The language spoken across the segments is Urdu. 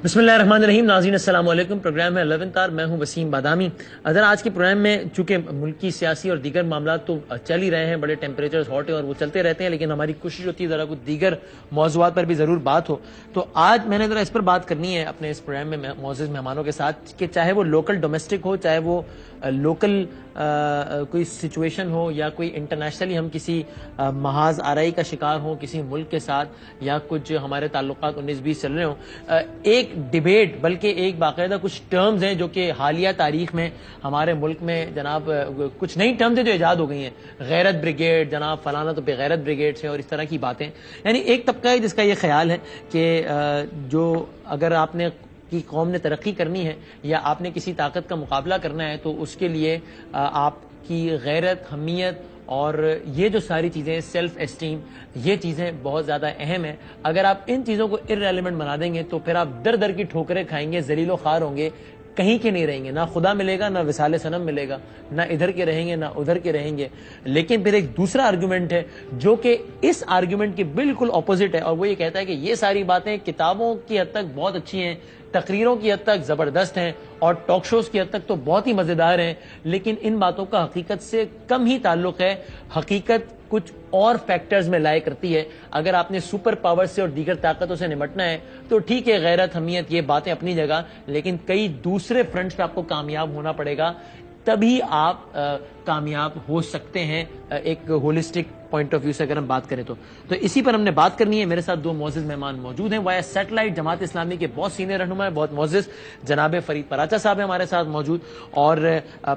بسم اللہ الرحمن الرحیم. ناظرین السلام علیکم. پروگرام ہے 11 آر. میں ہوں وسیم بادامی. اگر آج کے پروگرام میں چونکہ ملکی سیاسی اور دیگر معاملات تو چل ہی رہے ہیں, بڑے ٹیمپریچرز ہاٹ ہیں اور وہ چلتے رہتے ہیں, لیکن ہماری کوشش ہوتی ہے ذرا کچھ دیگر موضوعات پر بھی ضرور بات ہو. تو آج میں نے ذرا اس پر بات کرنی ہے اپنے اس پروگرام میں معزز مہمانوں کے ساتھ کہ چاہے وہ لوکل ڈومیسٹک ہو, چاہے وہ لوکل کوئی سچویشن ہو, یا کوئی انٹرنیشنلی ہم کسی محاذ آرائی کا شکار ہوں کسی ملک کے ساتھ, یا کچھ ہمارے تعلقات 19-20 چل رہے ہوں, ایک ڈیبیٹ بلکہ ایک باقاعدہ کچھ ٹرمز ہیں جو کہ حالیہ تاریخ میں ہمارے ملک میں جناب کچھ نئی ٹرمز ہیں جو ایجاد ہو گئی ہیں. غیرت بریگیڈ, جناب فلانا تو بغیرت بریگیڈ سے, اور اس طرح کی باتیں. یعنی ایک طبقہ ہے جس کا یہ خیال ہے کہ جو اگر آپ نے کی قوم نے ترقی کرنی ہے یا آپ نے کسی طاقت کا مقابلہ کرنا ہے تو اس کے لیے آپ کی غیرت, حمیت اور یہ جو ساری چیزیں, سیلف اسٹیم, یہ چیزیں بہت زیادہ اہم ہیں. اگر آپ ان چیزوں کو ارریلیونٹ بنا دیں گے تو پھر آپ در در کی ٹھوکریں کھائیں گے, ذلیل و خوار ہوں گے, کہیں کے نہیں رہیں گے, نہ خدا ملے گا, نہ وصال صنم ملے گا, نہ ادھر کے رہیں گے نہ ادھر کے رہیں گے. لیکن پھر ایک دوسرا آرگومنٹ ہے جو کہ اس آرگومنٹ کے بالکل اپوزٹ ہے, اور وہ یہ کہتا ہے کہ یہ ساری باتیں کتابوں کی حد تک بہت اچھی ہیں, تقریروں کی حد تک زبردست ہیں, اور ٹاک شوز کی حد تک تو بہت ہی مزیدار ہیں, لیکن ان باتوں کا حقیقت سے کم ہی تعلق ہے. حقیقت کچھ اور فیکٹرز میں لائے کرتی ہے. اگر آپ نے سپر پاور سے اور دیگر طاقتوں سے نمٹنا ہے تو ٹھیک ہے, غیرت, حمیت, یہ باتیں اپنی جگہ, لیکن کئی دوسرے فرنٹس پہ آپ کو کامیاب ہونا پڑے گا, تبھی آپ کامیاب ہو سکتے ہیں ایک ہولسٹک پوائنٹ آف ویو سے اگر ہم بات کریں تو اسی پر ہم نے بات کرنی ہے. میرے ساتھ دو معزز مہمان موجود ہیں. وایا سیٹلائٹ جماعت اسلامی کے بہت سینئر رہنما, بہت معزز جناب فرید پراچا صاحب ہیں ہمارے ساتھ موجود, اور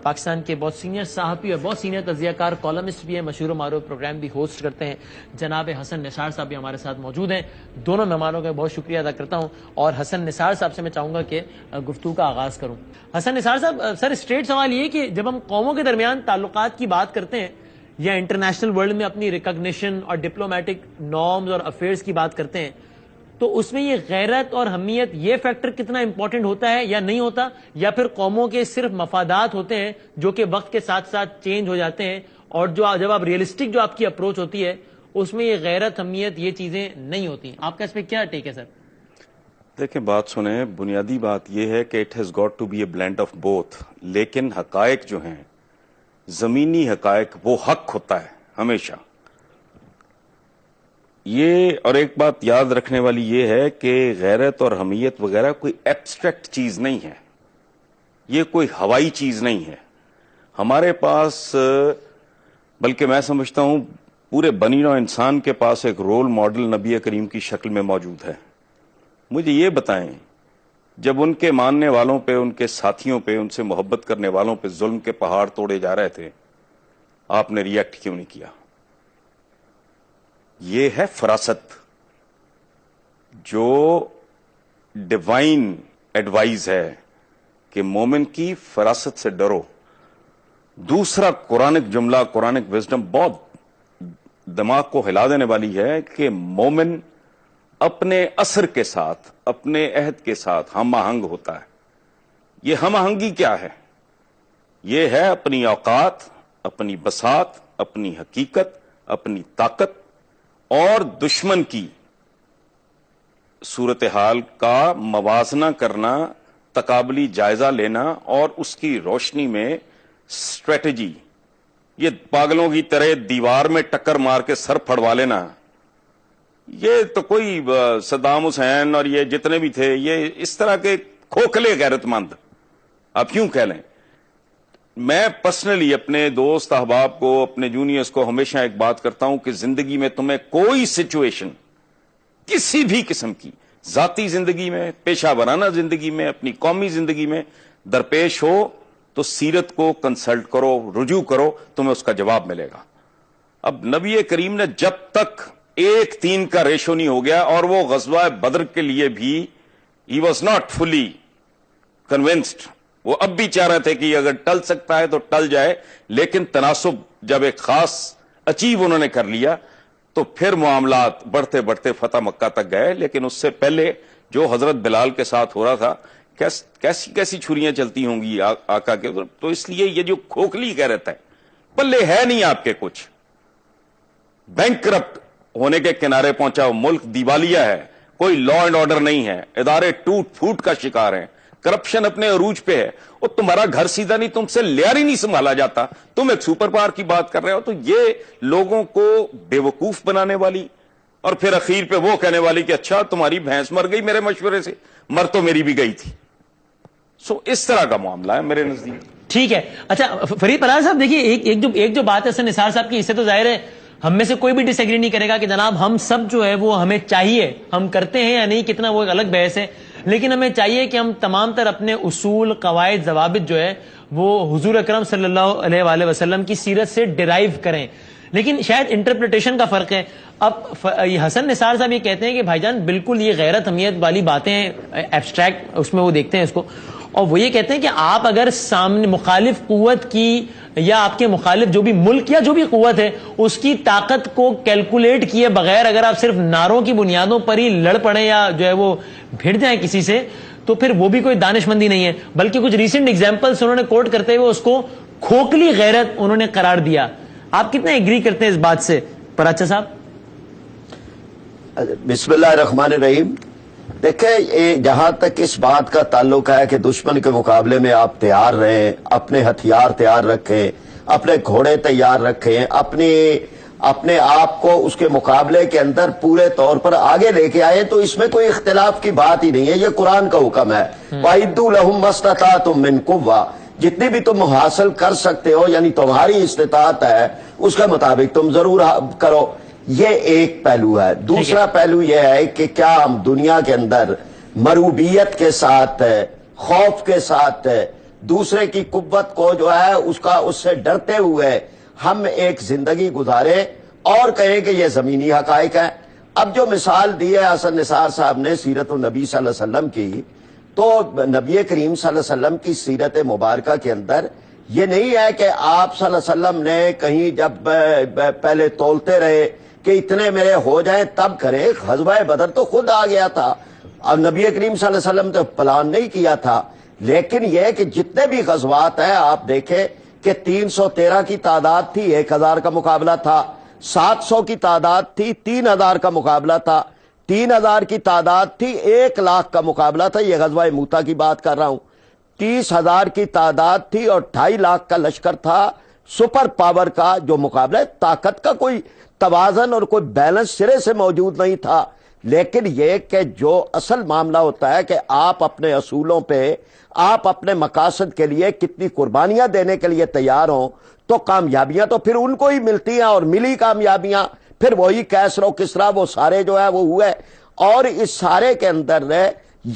پاکستان کے بہت سینئر صحافی اور بہت سینئر تجزیہ کار, کالمسٹ بھی ہیں, مشہور و معروف پروگرام بھی ہوسٹ کرتے ہیں, جناب حسن نثار صاحب بھی ہمارے ساتھ موجود ہیں. دونوں مہمانوں کا بہت شکریہ ادا کرتا ہوں, اور حسن نثار صاحب سے میں چاہوں گا کہ گفتگو کا آغاز کروں. حسن نثار صاحب, سر اسٹریٹ سوال یہ کہ جب ہم قوموں کے درمیان تعلقات کی بات کرتے ہیں یا انٹرنیشنل ورلڈ میں اپنی ریکگنیشن اور ڈپلومیٹک نارمز اور افیئرز کی بات کرتے ہیں, تو اس میں یہ غیرت اور حمیت یہ فیکٹر کتنا امپورٹنٹ ہوتا ہے یا نہیں ہوتا, یا پھر قوموں کے صرف مفادات ہوتے ہیں جو کہ وقت کے ساتھ ساتھ چینج ہو جاتے ہیں, اور جو جب آپ ریئلسٹک جو آپ کی اپروچ ہوتی ہے اس میں یہ غیرت, حمیت, یہ چیزیں نہیں ہوتی. آپ کا اس پہ کیا ٹیک ہے سر؟ دیکھیں, بات سنیں, بنیادی بات یہ ہے کہ it has got to be a blend of both, لیکن حقائق جو ہیں, زمینی حقائق, وہ حق ہوتا ہے ہمیشہ. یہ اور ایک بات یاد رکھنے والی یہ ہے کہ غیرت اور حمیت وغیرہ کوئی ایبسٹریکٹ چیز نہیں ہے, یہ کوئی ہوائی چیز نہیں ہے. ہمارے پاس, بلکہ میں سمجھتا ہوں پورے بنی نوع انسان کے پاس ایک رول ماڈل نبی کریم کی شکل میں موجود ہے. مجھے یہ بتائیں, جب ان کے ماننے والوں پہ, ان کے ساتھیوں پہ, ان سے محبت کرنے والوں پہ ظلم کے پہاڑ توڑے جا رہے تھے, آپ نے ریئیکٹ کیوں نہیں کیا؟ یہ ہے فراست, جو ڈیوائن ایڈوائز ہے کہ مومن کی فراست سے ڈرو. دوسرا قرآنک جملہ, قرآنک وزڈم بہت دماغ کو ہلا دینے والی ہے کہ مومن اپنے اثر کے ساتھ, اپنے عہد کے ساتھ ہم آہنگ ہوتا ہے. یہ ہم آہنگی کیا ہے؟ یہ ہے اپنی اوقات, اپنی بساط, اپنی حقیقت, اپنی طاقت اور دشمن کی صورتحال کا موازنہ کرنا, تقابلی جائزہ لینا, اور اس کی روشنی میں اسٹریٹجی. یہ پاگلوں کی طرح دیوار میں ٹکر مار کے سر پھڑوا لینا, یہ تو کوئی صدام حسین اور یہ جتنے بھی تھے, یہ اس طرح کے کھوکھلے غیرت مند آپ کیوں کہہ لیں. میں پرسنلی اپنے دوست احباب کو, اپنے جونیئرز کو ہمیشہ ایک بات کرتا ہوں کہ زندگی میں تمہیں کوئی سچویشن کسی بھی قسم کی, ذاتی زندگی میں, پیشہ ورانہ زندگی میں, اپنی قومی زندگی میں درپیش ہو تو سیرت کو کنسلٹ کرو, رجوع کرو, تمہیں اس کا جواب ملے گا. اب نبی کریم نے جب تک 1:3 کا ریشو نہیں ہو گیا, اور وہ غزوہ بدر کے لیے بھی he was not fully convinced, وہ اب بھی چاہ رہے تھے کہ اگر ٹل سکتا ہے تو ٹل جائے, لیکن تناسب جب ایک خاص اچیو انہوں نے کر لیا تو پھر معاملات بڑھتے بڑھتے فتح مکہ تک گئے. لیکن اس سے پہلے جو حضرت بلال کے ساتھ ہو رہا تھا, کیسی کیسی چھریاں چلتی ہوں گی آقا کے, تو اس لیے یہ جو کھوکھلی کہہ رہتا ہے, پلے ہے نہیں آپ کے کچھ, بینک کرپٹ ہونے کے کنارے پہنچا, ملک دیوالیہ ہے, کوئی لا اینڈ آرڈر نہیں ہے, ادارے ٹوٹ پھوٹ کا شکار ہیں, کرپشن اپنے عروج پہ ہے, اور تمہارا گھر سیدھا نہیں, تم سے لیار ہی نہیں سنبھالا جاتا, تم ایک سپر پاور کی بات کر رہے ہو. تو یہ لوگوں کو بے وقوف بنانے والی, اور پھر اخیر پہ وہ کہنے والی کہ اچھا تمہاری بھینس مر گئی میرے مشورے سے, مر تو میری بھی گئی تھی. اس طرح کا معاملہ ہے میرے نزدیک. ٹھیک ہے. اچھا فرید پرار صاحب دیکھیے, ایک جو بات ہے حسن نثار صاحب کی, اس سے تو ظاہر ہے ہم میں سے کوئی بھی ڈس ایگری نہیں کرے گا کہ جناب ہم سب جو ہے وہ ہمیں چاہیے, ہم کرتے ہیں یا نہیں کتنا وہ ایک الگ بحث ہے, لیکن ہمیں چاہیے کہ ہم تمام تر اپنے اصول, قواعد, ضوابط جو ہے وہ حضور اکرم صلی اللہ علیہ وآلہ وسلم کی سیرت سے ڈرائیو کریں, لیکن شاید انٹرپریٹیشن کا فرق ہے. اب حسن نثار صاحب یہ کہتے ہیں کہ بھائی جان بالکل یہ غیرت حمیت والی باتیں ہیں, ایبسٹریکٹ اس میں وہ دیکھتے ہیں اس کو, اور وہ یہ کہتے ہیں کہ آپ اگر سامنے مخالف قوت کی یا آپ کے مخالف جو بھی ملک یا جو بھی قوت ہے اس کی طاقت کو کیلکولیٹ کیے بغیر اگر آپ صرف نعروں کی بنیادوں پر ہی لڑ پڑیں یا جو ہے وہ بھیڑ جائیں کسی سے, تو پھر وہ بھی کوئی دانش مندی نہیں ہے, بلکہ کچھ ریسنٹ ایگزامپلس انہوں نے کوٹ کرتے ہوئے اس کو کھوکھلی غیرت انہوں نے قرار دیا. آپ کتنا ایگری کرتے ہیں اس بات سے پراچا صاحب؟ بسم اللہ الرحمن الرحیم. دیکھیں, جہاں تک اس بات کا تعلق ہے کہ دشمن کے مقابلے میں آپ تیار رہیں, اپنے ہتھیار تیار رکھیں, اپنے گھوڑے تیار رکھیں, اپنے آپ کو اس کے مقابلے کے اندر پورے طور پر آگے لے کے آئے, تو اس میں کوئی اختلاف کی بات ہی نہیں ہے. یہ قرآن کا حکم ہے, وَأَعِدُّوا لَهُم مَّا اسْتَطَعْتُم مِّن قُوَّةٍ, جتنی بھی تم حاصل کر سکتے ہو, یعنی تمہاری استطاعت ہے اس کے مطابق تم ضرور کرو. یہ ایک پہلو ہے. دوسرا پہلو یہ ہے کہ کیا ہم دنیا کے اندر مروبیت کے ساتھ, خوف کے ساتھ, دوسرے کی قوت کو جو ہے اس سے ڈرتے ہوئے ہم ایک زندگی گزارے اور کہیں کہ یہ زمینی حقائق ہیں. اب جو مثال دی ہے حسن نثار صاحب نے سیرت النبی صلی اللہ علیہ وسلم کی, تو نبی کریم صلی اللہ علیہ وسلم کی سیرت مبارکہ کے اندر یہ نہیں ہے کہ آپ صلی اللہ علیہ وسلم نے کہیں جب پہلے تولتے رہے کہ اتنے میرے ہو جائیں تب کرے. غزوہ بدر تو خود آ گیا تھا, اب نبی کریم صلی اللہ علیہ وسلم تو پلان نہیں کیا تھا. لیکن یہ کہ جتنے بھی غزوات ہیں آپ دیکھیں کہ 313 کی تعداد تھی, 1000 کا مقابلہ تھا, 700 کی تعداد تھی, 3000 کا مقابلہ تھا, 3000 کی تعداد تھی, 1,00,000 کا مقابلہ تھا. یہ غزوہ موتا کی بات کر رہا ہوں. 30,000 کی تعداد تھی اور 2,50,000 کا لشکر تھا. سپر پاور کا جو مقابلہ, طاقت کا کوئی توازن اور کوئی بیلنس سرے سے موجود نہیں تھا. لیکن یہ کہ جو اصل معاملہ ہوتا ہے کہ آپ اپنے اصولوں پہ, آپ اپنے مقاصد کے لیے کتنی قربانیاں دینے کے لیے تیار ہوں, تو کامیابیاں تو پھر ان کو ہی ملتی ہیں, اور ملی کامیابیاں پھر وہی کیسر و کسرا وہ سارے جو ہے وہ ہوئے. اور اس سارے کے اندر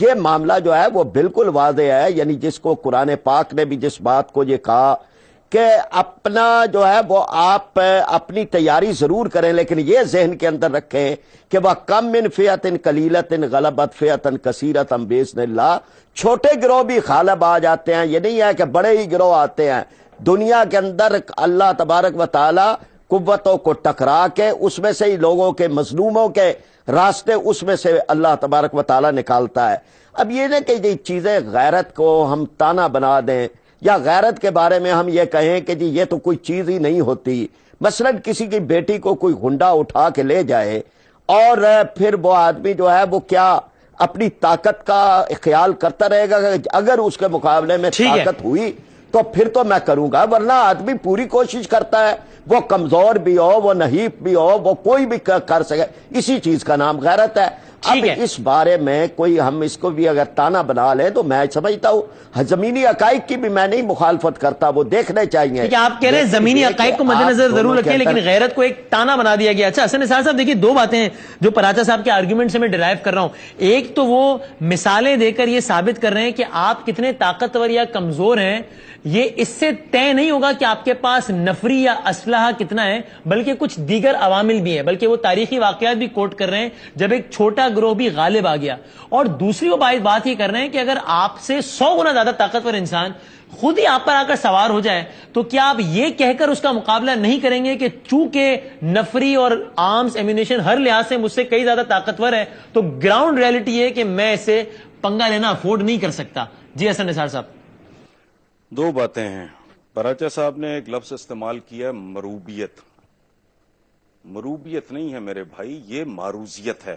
یہ معاملہ جو ہے وہ بالکل واضح ہے, یعنی جس کو قرآن پاک نے بھی جس بات کو یہ کہا کہ اپنا جو ہے وہ آپ اپنی تیاری ضرور کریں, لیکن یہ ذہن کے اندر رکھیں کہ وہ کم من فئۃ قلیلۃ غلبت فئۃ کثیرۃ بإذن اللہ. چھوٹے گروہ بھی غالب آ جاتے ہیں, یہ نہیں ہے کہ بڑے ہی گروہ آتے ہیں. دنیا کے اندر اللہ تبارک و تعالی قوتوں کو ٹکرا کے اس میں سے ہی لوگوں کے, مظلوموں کے راستے اس میں سے اللہ تبارک و تعالی نکالتا ہے. اب یہ نہ کہ یہ چیزیں غیرت کو ہم تانا بنا دیں, یا غیرت کے بارے میں ہم یہ کہیں کہ جی یہ تو کوئی چیز ہی نہیں ہوتی. مثلا کسی کی بیٹی کو کوئی گنڈا اٹھا کے لے جائے, اور پھر وہ آدمی جو ہے وہ کیا اپنی طاقت کا خیال کرتا رہے گا کہ اگر اس کے مقابلے میں طاقت ہوئی تو پھر تو میں کروں گا, ورنہ آدمی پوری کوشش کرتا ہے, وہ کمزور بھی ہو, وہ نحیف بھی ہو, وہ کوئی بھی کر سکے. اسی چیز کا نام غیرت ہے. اب اس بارے میں کوئی ہم اس کو بھی اگر تانا بنا لیں تو میں سمجھتا ہوں زمینی حقائق کی بھی میں نہیں مخالفت کرتا, وہ دیکھنے چاہیے. آپ کہہ رہے ہیں زمینی حقائق کو مد نظر ضرور رکھیں, لیکن غیرت کو ایک تانا بنا دیا گیا. اچھا حسن نثار صاحب دیکھیے, دو باتیں ہیں جو پراچا صاحب کے آرگیومنٹ سے میں ڈرائیو کر رہا ہوں. ایک تو وہ مثالیں دے کر یہ ثابت کر رہے ہیں کہ آپ کتنے طاقتور یا کمزور ہیں, یہ اس سے طے نہیں ہوگا کہ آپ کے پاس نفری یا اسلحہ کتنا ہے, بلکہ کچھ دیگر عوامل بھی ہیں. بلکہ وہ تاریخی واقعات بھی کوٹ کر رہے ہیں جب ایک چھوٹا گروہ بھی غالب آ گیا. اور دوسری وہ بات یہ کر رہے ہیں کہ اگر آپ سے 100 گنا زیادہ طاقتور انسان خود ہی آپ پر آ کر سوار ہو جائے, تو کیا آپ یہ کہہ کر اس کا مقابلہ نہیں کریں گے کہ چونکہ نفری اور آرمز ایمونیشن ہر لحاظ سے مجھ سے کئی زیادہ طاقتور ہے, تو گراؤنڈ ریئلٹی یہ کہ میں اسے پنگا لینا افورڈ نہیں کر سکتا. جی حسن نثار صاحب. دو باتیں ہیں. پراچا صاحب نے ایک لفظ استعمال کیا ہے مروبیت. مروبیت نہیں ہے میرے بھائی, یہ معروضیت ہے.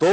2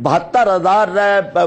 72,000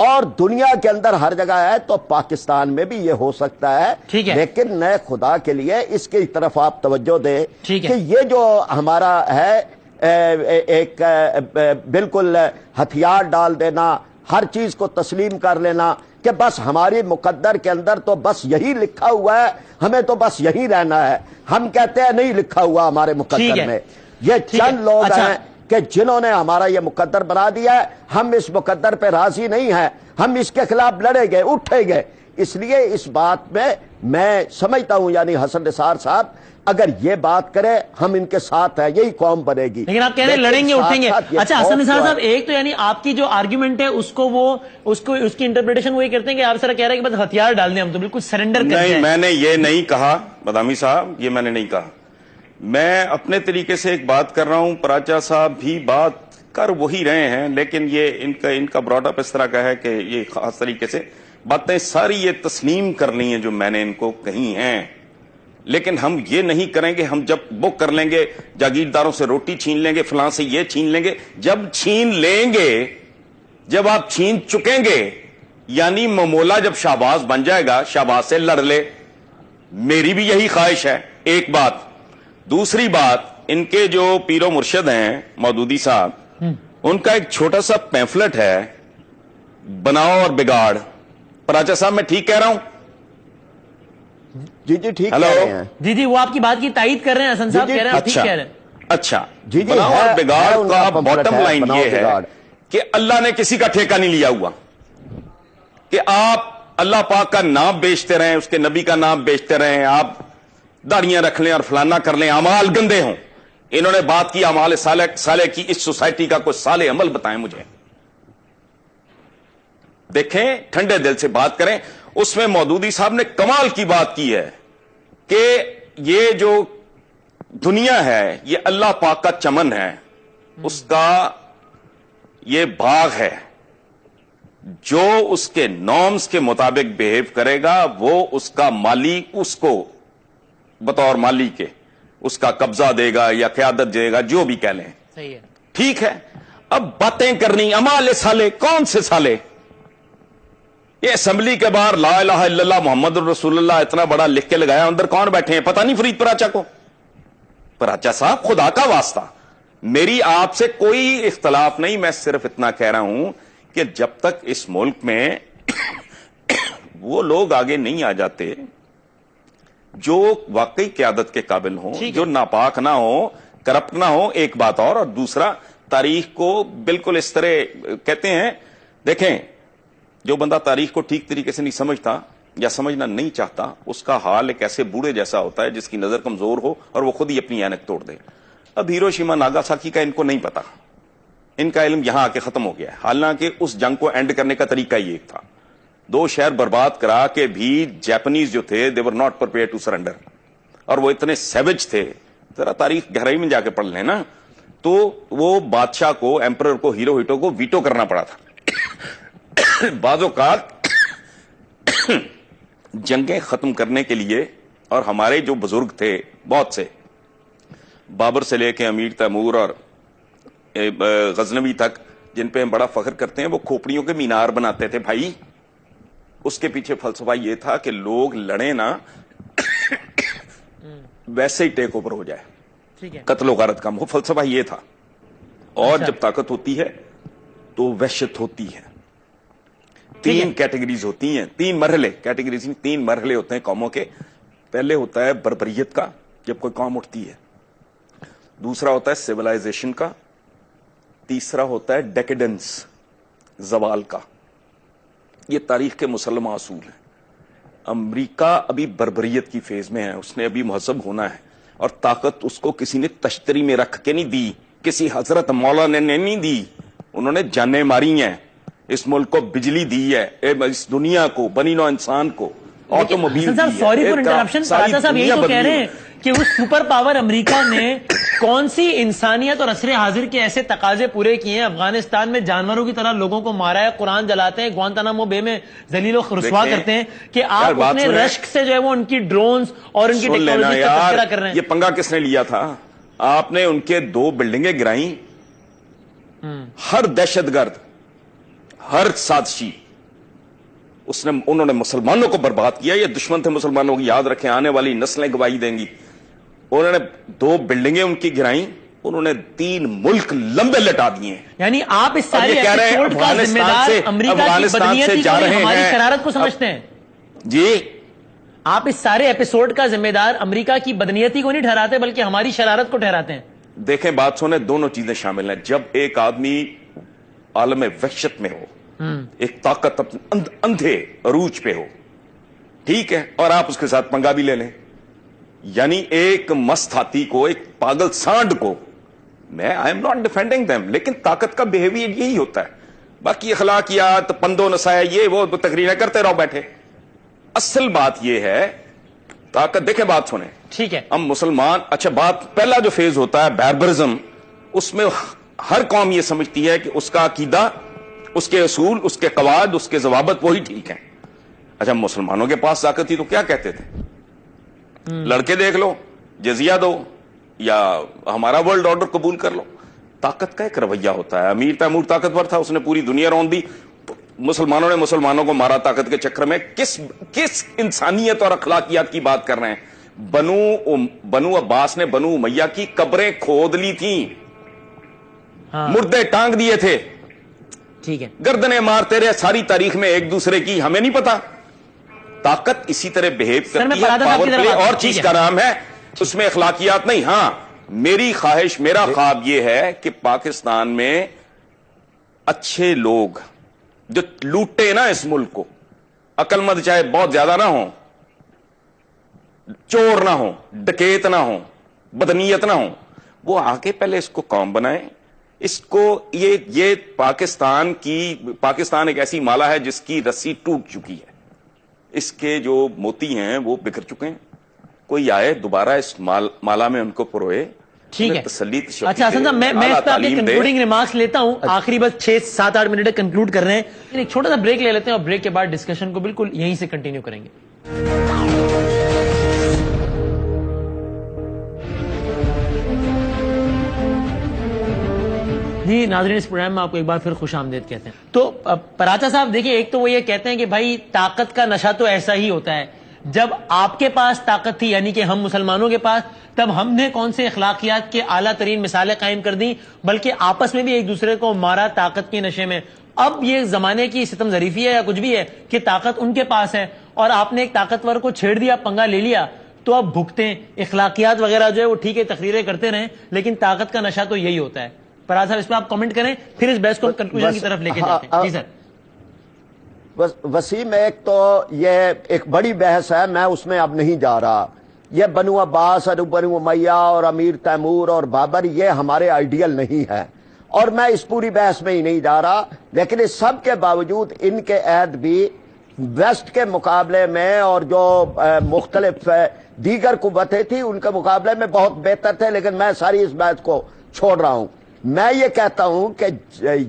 اور دنیا کے اندر ہر جگہ ہے، تو پاکستان میں بھی یہ ہو سکتا ہے۔ ٹھیک ہے، لیکن نئے خدا کے لیے اس کی طرف آپ توجہ دیں ٹھیک ہے کہ یہ جو ہمارا ہے ایک بالکل ہتھیار ڈال دینا، ہر چیز کو تسلیم کر لینا کہ بس ہماری مقدر کے اندر تو بس یہی لکھا ہوا ہے، ہمیں تو بس یہی رہنا ہے۔ ہم کہتے ہیں نہیں لکھا ہوا ہمارے مقدر میں۔ یہ چند لوگ ہیں کہ جنہوں نے ہمارا یہ مقدر بنا دیا ہے، ہم اس مقدر پہ راضی نہیں ہیں، ہم اس کے خلاف لڑیں گے، اٹھیں گے۔ اس لیے اس بات میں سمجھتا ہوں یعنی حسن نثار صاحب اگر یہ بات کرے ہم ان کے ساتھ ہیں، یہی قوم بنے گی۔ لیکن آپ کہہ رہے ہیں لڑیں گے، اٹھیں گے۔ اچھا حسن نثار صاحب، ایک تو یعنی آپ کی جو آرگیومنٹ ہے اس کی انٹرپریٹیشن وہی کرتے ہیں کہ آپ سر کہہ رہے ہیں کہ بس ہتھیار ڈال دیں، ہم تو بالکل سرنڈر کرتے ہیں۔ نہیں، میں نے یہ نہیں کہا بادامی صاحب، یہ میں نے نہیں کہا۔ میں اپنے طریقے سے ایک بات کر رہا ہوں، پراچا صاحب بھی بات کر وہی رہے ہیں، لیکن یہ ان کا براڈ اپ اس طرح کا ہے کہ یہ خاص طریقے سے باتیں ساری یہ تسلیم کرنی ہیں جو میں نے ان کو کہی ہیں، لیکن ہم یہ نہیں کریں گے۔ ہم جب بک کر لیں گے، جاگیرداروں سے روٹی چھین لیں گے، فلاں سے یہ چھین لیں گے، جب چھین لیں گے، جب آپ چھین چکیں گے، یعنی ممولا جب شہباز بن جائے گا، شہباز سے لڑ لے۔ میری بھی یہی خواہش ہے، ایک بات۔ دوسری بات، ان کے جو پیر و مرشد ہیں مودودی صاحب، ان کا ایک چھوٹا سا پیمفلٹ ہے، بناؤ اور بگاڑ۔ پراچا صاحب میں ٹھیک کہہ رہا ہوں؟ جی ٹھیک کہہ رہے ہیں۔ جی وہ آپ کی بات کی تائید کر رہے ہیں حسن صاحب، کہہ رہے ہیں ٹھیک کہہ رہے ہیں۔ اچھا، بناؤ اور بگاڑ کا باٹم لائن یہ ہے کہ اللہ نے کسی کا ٹھیکہ نہیں لیا ہوا کہ آپ اللہ پاک کا نام بیچتے رہیں، اس کے نبی کا نام بیچتے رہیں، آپ داڑیاں رکھ لیں اور فلانا کر لیں، اعمال گندے ہوں۔ انہوں نے بات کی اعمال صالح کی، اس سوسائٹی کا کوئی صالح عمل بتائیں مجھے۔ دیکھیں، ٹھنڈے دل سے بات کریں۔ اس میں مودودی صاحب نے کمال کی بات کی ہے کہ یہ جو دنیا ہے یہ اللہ پاک کا چمن ہے، اس کا یہ باغ ہے، جو اس کے نارمز کے مطابق بیہیو کرے گا وہ اس کا مالی اس کو بطور مالی کے اس کا قبضہ دے گا یا قیادت دے گا، جو بھی کہہ لیں۔ صحیح ہے، ٹھیک ہے۔ اب باتیں کرنی اعمال صالح، کون سے صالح؟ یہ اسمبلی کے باہر لا الہ الا اللہ محمد الرسول اللہ اتنا بڑا لکھ کے لگایا، اندر کون بیٹھے ہیں پتہ نہیں فرید پراچا کو۔ پراچا صاحب خدا کا واسطہ، میری آپ سے کوئی اختلاف نہیں، میں صرف اتنا کہہ رہا ہوں کہ جب تک اس ملک میں وہ لوگ آگے نہیں آ جاتے جو واقعی قیادت کے قابل ہوں، جو ناپاک نہ ہو، کرپٹ نہ ہو، ایک بات اور دوسرا تاریخ کو بالکل اس طرح کہتے ہیں، دیکھیں جو بندہ تاریخ کو ٹھیک طریقے سے نہیں سمجھتا یا سمجھنا نہیں چاہتا، اس کا حال ایک ایسے بوڑھے جیسا ہوتا ہے جس کی نظر کمزور ہو اور وہ خود ہی اپنی اینک توڑ دے۔ اب ہیروشیما ناگاساکی کا ان کو نہیں پتا، ان کا علم یہاں آ کے ختم ہو گیا ہے، حالانکہ اس جنگ کو اینڈ کرنے کا طریقہ یہ ایک تھا، 2 شہر برباد کرا کے بھی جاپنیز جو تھے they were not prepared to surrender، اور وہ اتنے سیوج تھے، ذرا تاریخ گہرائی میں جا کے پڑھ لیں نا، تو وہ بادشاہ کو، ایمپرر کو، ہیروہیٹو کو ویٹو کرنا پڑا تھا۔ بعض اوقات جنگیں ختم کرنے کے لیے، اور ہمارے جو بزرگ تھے بہت سے، بابر سے لے کے امیر تیمور اور غزنوی تک، جن پہ ہم بڑا فخر کرتے ہیں، وہ کھوپڑیوں کے مینار بناتے تھے بھائی۔ اس کے پیچھے فلسفہ یہ تھا کہ لوگ لڑیں نا، ویسے ہی ٹیک اوور ہو جائے، قتل و غارت کم ہو، فلسفہ یہ تھا۔ اور جب طاقت ہوتی ہے تو وحشت ہوتی ہے۔ 3 کیٹیگریز ہوتی ہیں، 3 مرحلے، کیٹیگریز 3 مرحلے ہوتے ہیں قوموں کے۔ پہلے ہوتا ہے بربریت کا، جب کوئی قوم اٹھتی ہے۔ دوسرا ہوتا ہے سیولائزیشن کا۔ تیسرا ہوتا ہے ڈیکیڈنس، زوال کا۔ یہ تاریخ کے مسلمہ اصول ہیں۔ امریکہ ابھی بربریت کی فیز میں ہے، اس نے ابھی مہذب ہونا ہے، اور طاقت اس کو کسی نے تشتری میں رکھ کے نہیں دی، کسی حضرت مولانا نے نہیں دی، انہوں نے جانیں ماری ہیں، اس ملک کو بجلی دی ہے، اس دنیا کو، بنی نوع انسان کو آٹوموبائل دی ہے۔ سوری فار انٹرپشن، راجا صاحب یہی تو کہہ رہے ہیں کہ وہ سپر پاور امریکہ نے کون سی انسانیت اور عصر حاضر کے ایسے تقاضے پورے کیے ہیں؟ افغانستان میں جانوروں کی طرح لوگوں کو مارا ہے، قرآن جلاتے ہیں، گوانتانامو بے میں ذلیل و رسوا کرتے ہیں، کہ آپ اپنے رشک سے جو ہے وہ ان کی ڈرونز اور ان کی ٹیکنالوجی کا تذکرہ کر رہے ہیں۔ یہ پنگا کس نے لیا تھا؟ آپ نے ان کے 2 بلڈنگیں گرائیں، ہر دہشت گرد، ہر سازشی انہوں نے مسلمانوں کو برباد کیا. یہ دشمن تھے مسلمانوں کی, یاد رکھیں, آنے والی نسلیں گواہی دیں گی. انہوں نے 2 بلڈنگیں ان کی گرائیں, انہوں نے 3 ملک لمبے لٹا دیے ہیں. یعنی آپ اس سارے ایپیسوڈ کا ذمہ دار امریکہ کی بدنیتی کو ہماری شرارت کو سمجھتے ہیں؟ جی, آپ اس سارے ایپیسوڈ کا ذمہ دار امریکہ کی بدنیتی کو نہیں ٹھہراتے بلکہ ہماری شرارت کو ٹھہراتے ہیں. دیکھیں بات سنیں, دونوں چیزیں شامل ہیں. جب ایک آدمی عالم وحشت میں ہو, ایک طاقت اندھے عروج پہ ہو, ٹھیک ہے, اور آپ اس کے ساتھ پنگا بھی لے لیں, یعنی ایک مست ہاتھی کو, ایک پاگل سانڈ کو, میں I am not defending them, لیکن طاقت کا بیہیویئر یہی ہوتا ہے. باقی اخلاقیات, پندو نسایا, یہ وہ تقریریں کرتے رہو بیٹھے. اصل بات یہ ہے طاقت. دیکھیں بات سنیں, ٹھیک ہے, ہم مسلمان, اچھا بات, پہلا جو فیز ہوتا ہے باربرزم, اس میں ہر قوم یہ سمجھتی ہے کہ اس کا عقیدہ, اس کے اصول, اس کے قواعد, اس کے ضوابط وہی ٹھیک ہیں. اچھا مسلمانوں کے پاس طاقت تھی تو کیا کہتے تھے؟ لڑکے دیکھ لو, جزیہ دو, یا ہمارا ورلڈ آرڈر قبول کر لو. طاقت کا ایک رویہ ہوتا ہے. امیر تیمور طاقتور تھا, اس نے پوری دنیا رون دی. مسلمانوں نے مسلمانوں کو مارا طاقت کے چکر میں. کس انسانیت اور اخلاقیات کی بات کر رہے ہیں؟ بنو عباس نے بنو امیہ کی قبریں کھود لی تھیں, مردے ٹانگ دیے تھے, ٹھیک ہے, گردنیں مارتے رہے ساری تاریخ میں ایک دوسرے کی, ہمیں نہیں پتا. طاقت اسی طرح بہیو کرتی ہے, پاور پلے اور چیز کا نام ہے, اس میں اخلاقیات نہیں. ہاں میری خواہش, میرا خواب یہ ہے کہ پاکستان میں اچھے لوگ جو لوٹے نا اس ملک کو, عقل مند چاہے بہت زیادہ نہ ہوں, چور نہ ہوں, ڈکیت نہ ہوں, بدنیت نہ ہوں, وہ آ کے پہلے اس کو قوم بنائیں. اس کو یہ پاکستان ایک ایسی مالا ہے جس کی رسی ٹوٹ چکی ہے, اس کے جو موتی ہیں وہ بکھر چکے ہیں. کوئی آئے دوبارہ اس مالا میں ان کو پروئے, ٹھیک ہے. تسلی. اچھا حسن صاحب, میں اس پہ آپ کے کنکلوڈنگ ریمارکس لیتا ہوں, آخری بس 6-7-8 منٹ کنکلوڈ کر رہے ہیں. ایک چھوٹا سا بریک لے لیتے ہیں اور بریک کے بعد ڈسکشن کو بالکل یہیں سے کنٹینیو کریں گے. جی ناظرین, اس پروگرام میں آپ کو ایک بار پھر خوش آمدید کہتے ہیں. تو پراچا صاحب دیکھیں, ایک تو وہ یہ کہتے ہیں کہ بھائی طاقت کا نشہ تو ایسا ہی ہوتا ہے. جب آپ کے پاس طاقت تھی, یعنی کہ ہم مسلمانوں کے پاس, تب ہم نے کون سے اخلاقیات کے اعلیٰ ترین مثالیں قائم کر دیں, بلکہ آپس میں بھی ایک دوسرے کو مارا طاقت کے نشے میں. اب یہ زمانے کی ستم ظریفی ہے یا کچھ بھی ہے کہ طاقت ان کے پاس ہے اور آپ نے ایک طاقتور کو چھیڑ دیا, پنگا لے لیا, تو اب بھگتے. اخلاقیات وغیرہ جو ہے وہ ٹھیک ہے, تقریریں کرتے رہیں, لیکن طاقت کا نشہ تو یہی ہوتا ہے. پراز صاحب اس پہ آپ کامنٹ کریں, پھر اس بحث کو کنکلوژن کی طرف لے کے جاتے ہیں. جی سر. وسیم, ایک تو یہ ایک بڑی بحث ہے, میں اس میں اب نہیں جا رہا. یہ بنو عباس اور بنو امیہ اور امیر تیمور اور بابر, یہ ہمارے آئیڈیل نہیں ہے, اور میں اس پوری بحث میں ہی نہیں جا رہا. لیکن اس سب کے باوجود ان کے عہد بھی ویسٹ کے مقابلے میں اور جو مختلف دیگر قوتیں تھیں ان کے مقابلے میں بہت بہتر تھے. لیکن میں ساری اس بات کو چھوڑ رہا ہوں. میں یہ کہتا ہوں کہ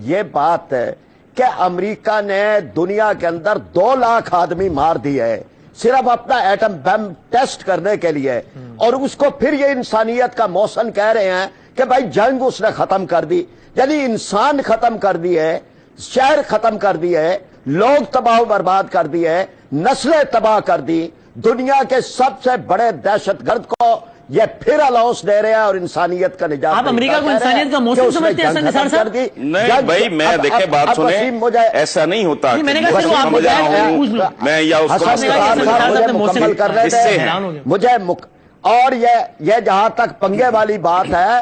یہ بات ہے کہ امریکہ نے دنیا کے اندر 2 لاکھ آدمی مار دیے ہے صرف اپنا ایٹم بم ٹیسٹ کرنے کے لیے, اور اس کو پھر یہ انسانیت کا محسن کہہ رہے ہیں کہ بھائی جنگ اس نے ختم کر دی. یعنی انسان ختم کر دیے, شہر ختم کر دیے, لوگ تباہ و برباد کر دیے, نسلیں تباہ کر دی. دنیا کے سب سے بڑے دہشت گرد کو یہ پھر الاؤنس دے رہے ہیں اور انسانیت کا نجات. آپ امریکہ کو انسانیت کا موسم سمجھتے ہیں حسن نثار صاحب؟ نہیں بھائی, میں دیکھیں بات سنیں, ایسا نہیں ہوتا. میں یا اس کو مکمل کر رہے تھے مجھے, اور یہ جہاں تک پنگے والی بات ہے,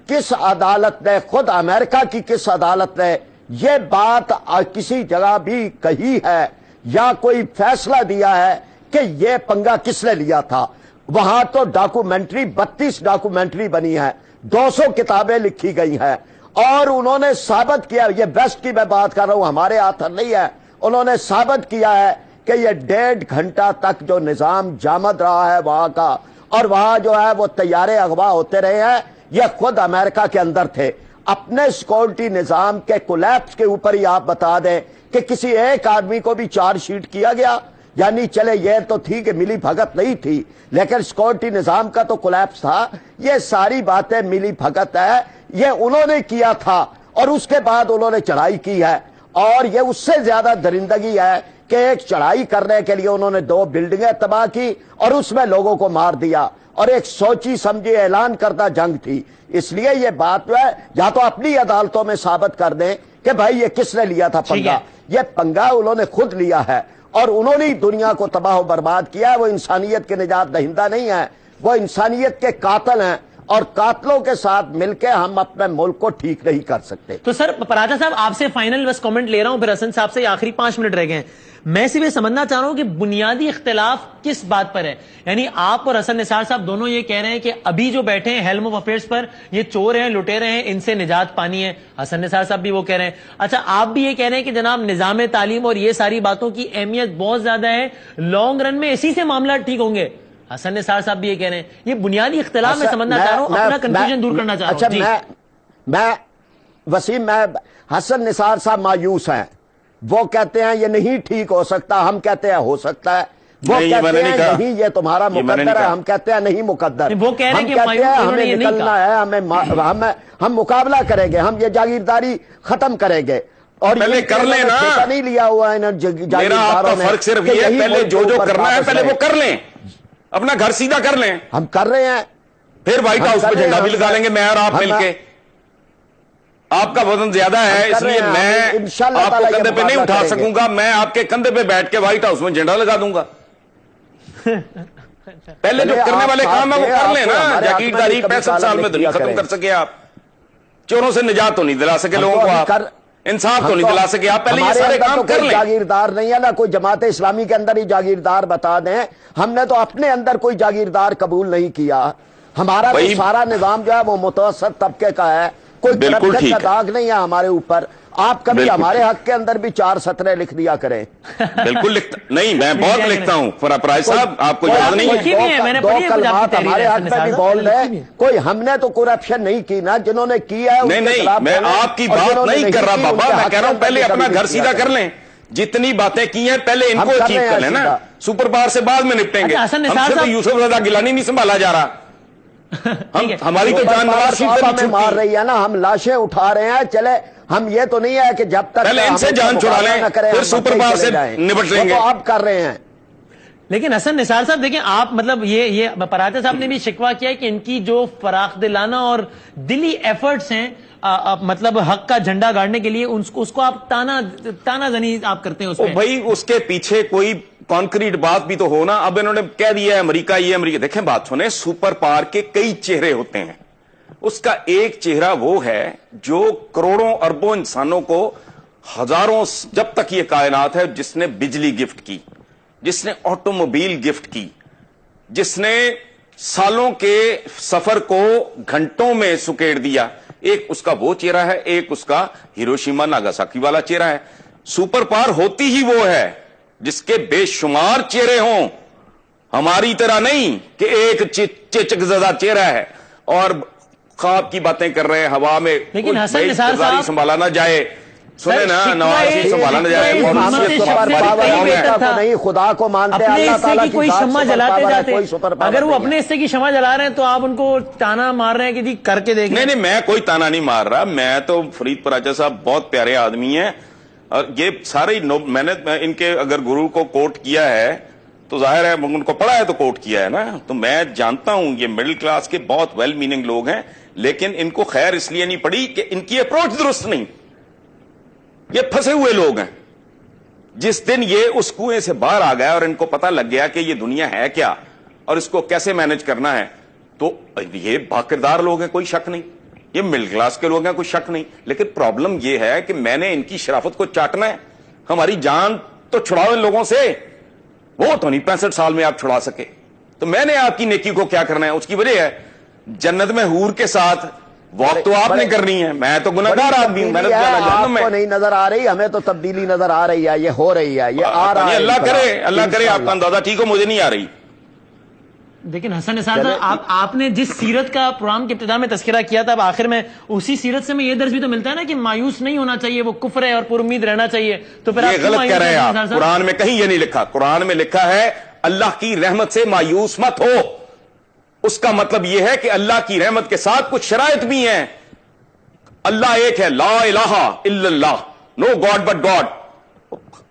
کس عدالت نے, خود امریکہ کی کس عدالت نے یہ بات کسی جگہ بھی کہی ہے یا کوئی فیصلہ دیا ہے کہ یہ پنگا کس نے لیا تھا؟ وہاں تو ڈاکومنٹری 32 ڈاکومنٹری بنی ہے, 200 کتابیں لکھی گئی ہیں, اور انہوں نے ثابت کیا, یہ بیسٹ کی میں بات کر رہا ہوں, ہمارے ہاتھ نہیں ہے, انہوں نے ثابت کیا ہے کہ یہ 1.5 گھنٹہ تک جو نظام جامد رہا ہے وہاں کا, اور وہاں جو ہے وہ طیارے اغوا ہوتے رہے ہیں, یہ خود امریکہ کے اندر تھے. اپنے سیکورٹی نظام کے کولیپس کے اوپر ہی آپ بتا دیں کہ کسی ایک آدمی کو بھی چارج شیٹ کیا گیا. یعنی چلے یہ تو تھی کہ ملی بھگت نہیں تھی, لیکن سیکورٹی نظام کا تو کولیپس تھا. یہ ساری باتیں ملی بھگت ہے, یہ انہوں نے کیا تھا, اور اس کے بعد انہوں نے چڑھائی کی ہے, اور یہ اس سے زیادہ درندگی ہے کہ ایک چڑھائی کرنے کے لیے انہوں نے 2 بلڈنگیں تباہ کی اور اس میں لوگوں کو مار دیا، اور ایک سوچی سمجھی اعلان کردہ جنگ تھی. اس لیے یہ بات جو ہے یا تو اپنی عدالتوں میں ثابت کر دیں کہ بھائی یہ کس نے لیا تھا پنگا. یہ پنگا انہوں نے خود لیا ہے اور انہوں نے دنیا کو تباہ و برباد کیا ہے. وہ انسانیت کے نجات دہندہ نہیں ہیں، وہ انسانیت کے قاتل ہیں، اور قاتلوں کے ساتھ مل کے ہم اپنے ملک کو ٹھیک نہیں کر سکتے. تو سر پراجا صاحب آپ سے فائنل بس کامنٹ لے رہا ہوں، پھر حسن صاحب سے آخری 5 منٹ رہ گئے ہیں. میں صرف یہ سمجھنا چاہ رہا ہوں کہ بنیادی اختلاف کس بات پر ہے. یعنی آپ اور حسن نثار صاحب دونوں یہ کہہ رہے ہیں کہ ابھی جو بیٹھے ہیں ہیلم آف افیئرس پر یہ چور ہیں، لٹیرے ہیں، ان سے نجات پانی ہے. حسن نثار صاحب بھی وہ کہہ رہے ہیں. اچھا آپ بھی یہ کہہ رہے ہیں کہ جناب نظام تعلیم اور یہ ساری باتوں کی اہمیت بہت زیادہ ہے، لانگ رن میں اسی سے معاملات ٹھیک ہوں گے. حسن نثار صاحب بھی یہ کہہ رہے ہیں. یہ بنیادی اختلاف میں سمجھنا چاہ رہا ہوں، اپنا کنفیوژن دور کرنا چاہ رہا ہوں. میں وسیم، میں حسن نثار صاحب مایوس ہیں. وہ کہتے ہیں یہ نہیں ٹھیک ہو سکتا، ہم کہتے ہیں ہو سکتا ہے. وہ کہتے ہیں نہیں یہ تمہارا مقدر ہے، ہم کہتے ہیں نہیں مقدر. وہ کہہ رہے ہیں ہمیں نکلنا ہے، ہم مقابلہ کریں گے، ہم یہ جاگیرداری ختم کریں گے. اور پہلے کر لیں نا، نہیں لیا ہوا ہے میرا آپ کا فرق صرف یہ ہے پہلے جو کرنا ہے پہلے وہ کر لیں، اپنا گھر سیدھا کر لیں. ہم کر رہے ہیں، پھر وائٹ ہاؤس پہ جھنڈا بھی لگا لیں گے میں اور آپ مل کے. آپ کا وزن زیادہ ہے اس لیے میں آپ کو کندھے پہ نہیں اٹھا سکوں گا، میں آپ کے کندھے پہ بیٹھ کے وائٹ ہاؤس میں جھنڈا لگا دوں گا. پہلے جو کرنے والے کام ہے وہ کر لیں نا. جاگیرداری 65 سال میں دنیا ختم کر سکے آپ، چوروں سے نجات تو نہیں دلا سکے لوگوں کو، آپ انصاف تو نہیں دلا سکے آپ. پہلے یہ سارے کام کر لیں. جاگیردار نہیں ہے نا کوئی جماعت اسلامی کے اندر ہی جاگیردار بتا دیں. ہم نے تو اپنے اندر کوئی جاگیردار قبول نہیں کیا. ہمارا تو سارا نظام جو ہے وہ متوسط طبقے کا ہے، کوئی کرپشن کا داغ نہیں ہے ہمارے اوپر. آپ کبھی ہمارے حق کے اندر بھی 4 سطریں لکھ دیا کریں. بالکل لکھتا نہیں، میں بہت لکھتا ہوں. فراز صاحب آپ کو یاد نہیں ہے 2 کلمات ہمارے حق میں بھی بول رہے. کوئی ہم نے تو کرپشن نہیں کی نا، جنہوں نے کیا ہے نہیں. میں آپ کی بات نہیں کر رہا بابا، میں کہہ رہا ہوں پہلے اپنا گھر سیدھا کر لیں. جتنی باتیں کی ہیں پہلے ان کو اچیو کر لیں نا. سپر پاور سے بعد میں نپٹیں گے. ہم سے تو یوسف رضا گیلانی نہیں سنبھالا جا رہا. ہماری تو جان نواز شریف سے ہمیں مار رہی ہے نا، ہم لاشیں اٹھا رہے ہیں. چلے ہم یہ تو نہیں ہے کہ جب تک پہلے ان سے جان چھڑا لیں پھر سپر پاور سے نپٹ لیں گے. تو آپ کر رہے ہیں. لیکن حسن نثار صاحب دیکھیں آپ مطلب یہ پراجا صاحب نے بھی شکوہ کیا ہے کہ ان کی جو فراخ دلانہ اور دلی ایفرٹس ہیں مطلب حق کا جھنڈا گاڑنے کے لیے اس کو آپ تانا زنی آپ کرتے ہیں اس میں. بھائی اس کے پیچھے کوئی کانکریٹ بات بھی تو ہو نا. اب انہوں نے کہہ دیا ہے امریکہ یہ امریکہ. دیکھیں بات سنیں، سپر پاور کے کئی چہرے ہوتے ہیں. اس کا ایک چہرہ وہ ہے جو کروڑوں اربوں انسانوں کو ہزاروں جب تک یہ کائنات ہے، جس نے بجلی گفٹ کی، جس نے آٹو موبائل گفٹ کی، جس نے سالوں کے سفر کو گھنٹوں میں سکیڑ دیا. ایک اس کا وہ چہرہ ہے، ایک اس کا ہیروشیما ناگاساکی والا چہرہ ہے. سپر پاور ہوتی ہی وہ ہے جس کے بے شمار چہرے ہوں، ہماری طرح نہیں کہ ایک چچک زدہ چہرہ ہے اور خواب کی باتیں کر رہے ہیں ہوا میں. لیکن حسن نثار صاحب سنبھالا نہ جائے، سنیں نا، نواز شریف سنبھالا نہ جائے. نہیں خدا کو مانتے، اللہ تعالیٰ کوئی شمع جلاتے جاتے. اگر وہ اپنے حصے کی شمع جلا رہے ہیں تو آپ ان کو تانا مار رہے ہیں کہ جی کر کے دیکھیں. نہیں میں کوئی تانا نہیں مار رہا. میں تو فرید پراجا صاحب بہت پیارے آدمی ہیں، اور یہ سارے میں نے ان کے اگر گرو کو کوٹ کیا ہے تو ظاہر ہے ان کو پڑھا ہے تو کوٹ کیا ہے نا. تو میں جانتا ہوں یہ مڈل کلاس کے بہت ویل میننگ لوگ ہیں، لیکن ان کو خیر اس لیے نہیں پڑی کہ ان کی اپروچ درست نہیں. یہ پھنسے ہوئے لوگ ہیں. جس دن یہ اس کنویں سے باہر آ گیا اور ان کو پتا لگ گیا کہ یہ دنیا ہے کیا اور اس کو کیسے مینج کرنا ہے، تو یہ باکردار لوگ ہیں، کوئی شک نہیں. یہ مڈل کلاس کے لوگ ہیں، کوئی شک نہیں. لیکن پرابلم یہ ہے کہ میں نے ان کی شرافت کو چاٹنا ہے. ہماری جان تو چھڑاؤ ان لوگوں سے، وہ تو نہیں 65 سال میں آپ چھڑا سکے. تو میں نے آپ کی نیکی کو کیا کرنا ہے، اس کی وجہ ہے جنت میں حور کے ساتھ واک تو آپ نے کرنی ہے. میں تو گناہگار آدمی ہوں، میں نے جہنم میں. آپ کو نہیں نظر آ رہی، ہمیں تو تبدیلی نظر آ رہی ہے. یہ ہو رہی ہے، یہ آ رہا ہے. اللہ کرے آپ کا اندازہ ٹھیک ہو، مجھے نہیں آ رہی. لیکن حسن نثار صاحب آپ نے جس سیرت کا پروگرام کے ابتدا میں تذکرہ کیا تھا، اب آخر میں اسی سیرت سے میں یہ درس بھی تو ملتا ہے نا کہ مایوس نہیں ہونا چاہیے، وہ کفر ہے اور پر امید رہنا چاہیے. تو پھر یہ غلط کہہ رہے ہیں آپ. قرآن میں کہیں یہ نہیں لکھا. قرآن میں لکھا ہے اللہ کی رحمت سے مایوس مت ہو. اس کا مطلب یہ ہے کہ اللہ کی رحمت کے ساتھ کچھ شرائط بھی ہیں. اللہ ایک ہے، لا الہ الا اللہ، نو گاڈ بٹ گاڈ.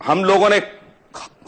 ہم لوگوں نے